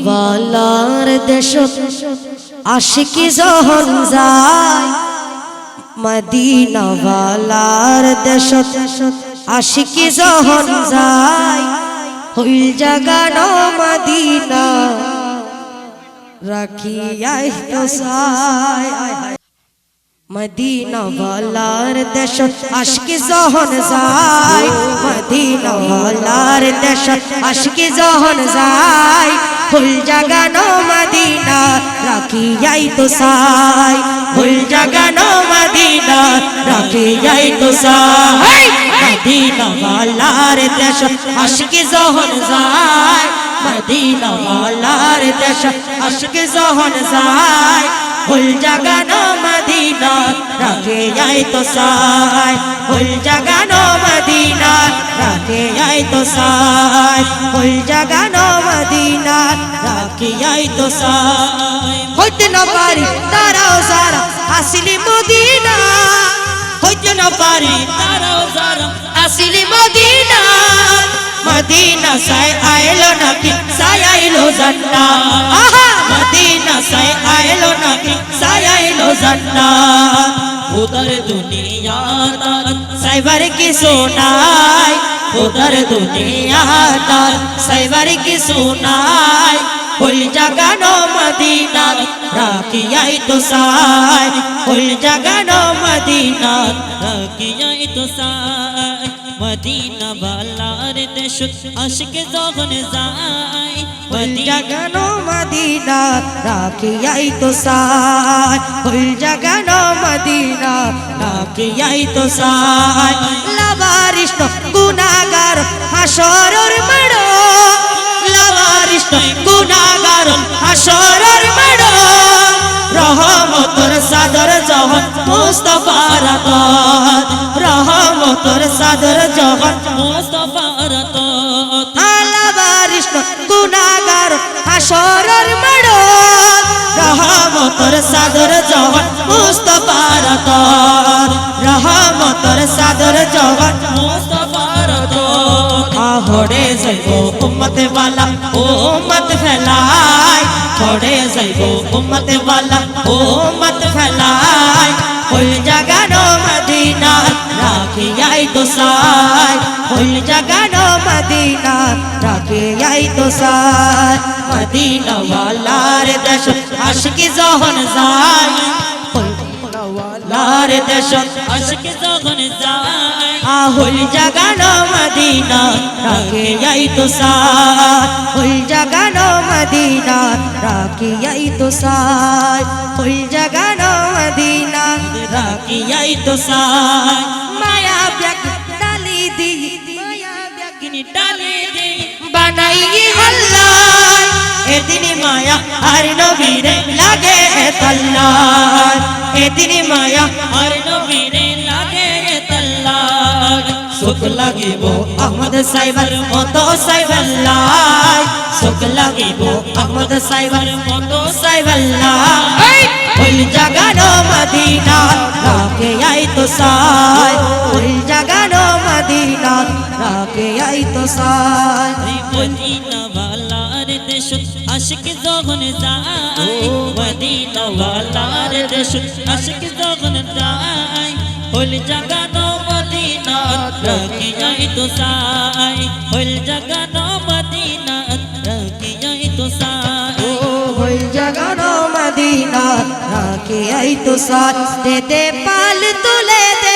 মদিনাওয়ালার দেশত আশিকি যখন যায়, মদিনাওয়ালার দেশত আশিকি যখন যায়, হইল জাগানো মদিনা রাখিয়াই তো চায়। মদিনাওয়ালার দেশত আশিকি যখন যায়, মদিনাওয়ালার দেশত আশিকি যখন যায়, হইল জাগানো মদিনা রাখিয়াই তো চায়, হইল জাগানো মদিনা রাখিয়াই তো চায়। মদিনাওয়ালার দেশত আশিকি যখন যায়, মদিনাওয়ালার দেশত আশিকি যখন যায়, হইল জাগানো মদিনা রাখিয়াই তো চায়, হইল জাগানো মদিনা রাখিয়াই তো চায়, হইল জাগানো মদিনা রাখিয়াই তো চায়। হইতে না পারি তারাও যারা আসিলি মদিনা, হইতে না পারি তারাও যারা আসিলি মদিনা, মদিনা সাই আইলো নাকি সাই আইলো জান্নাত, মদিনা সাই আইলো নাকি সাই আইলো জান্নাত। উদর দুনিয়া তার সাইবার কি সোনাই, উদর দুনিয়া তার সাইবার কি সোনাই, হইল জাগানো মদিনা রাখিয়াই তো চায়, হইল জাগানো মদিনা রাখিয়াই তো চায়। মদিনাওয়ালার দেশত আশিক যখন যায়, হইল জাগানো মদিনা রাখিয়াই তো চায়, হইল জাগানো মদিনা রাখিয়াই তো চায়। লাবারিশ গুনাহগার হাসরের মাড়ো, লাবারিশ গুনাহগার হাসরের মাড়ো, রহমতের সাদর যখন মুস্তাফার আতত, রহমতের সাদর যখন মুস্তাফার আতত। লাবারিশ গুনাহগার হাসরের মাড়ো, রহমতের সাদর যখন মুস্তাফার আতত, রহমতের সাদর যখন মুস্তাফার আতত। হড়ে যাইব উম্মত ওয়ালা উম্মত ফেলায়, হড়ে যাইব উম্মত ওয়ালা উম্মত ফেলায়, হইল জাগানো মদিনা রাখিয়াই তো চায়, হইল জাগানো মদিনা রাখিয়াই তো চায়। মদিনাওয়ালার দেশত আশিকি যখন যায়, মদিনাওয়ালার দেশত আশিকি যখন যায়, হইল জাগানো মদিনা রাখিয়াই তো চায়, হইল জাগানো মদিনা রাখিয়াই তো চায়, হইল জাগানো মদিনা রাখিয়াই তো চায়। মায়া ব্যাগ ডালি দি, মায়া ব্যাগনি ডালি দি বানাই আল্লাহ, এদিন মায়া আর নবীরে লাগে তাল্লাহ, এদিন মায়া আর নবীরে লাগে তাল্লাহ। সুখ লাগিব আহমদ সাইবার মতো সাইবাল্লাহ, সুখ লাগিব আহমদ সাইবার মতো সাইবাল্লাহ, হইল জাগানো মদিনা রাখিয়াই তো চায়, হইল জাগানো মদিনা রাখিয়াই তো চায়। মদিনাওয়ালার দেশত আশিক যখন যায়, মদিনাওয়ালার দেশত আশিক যখন যায়, হইল জাগানো মদিনা রাখিয়াই তো চায়, হইল জাগানো মদিনা রাখিয়াই তো চায়, হইল জাগানো মদিনা রাখিয়াই তো চায়। দে পাল তুলে দে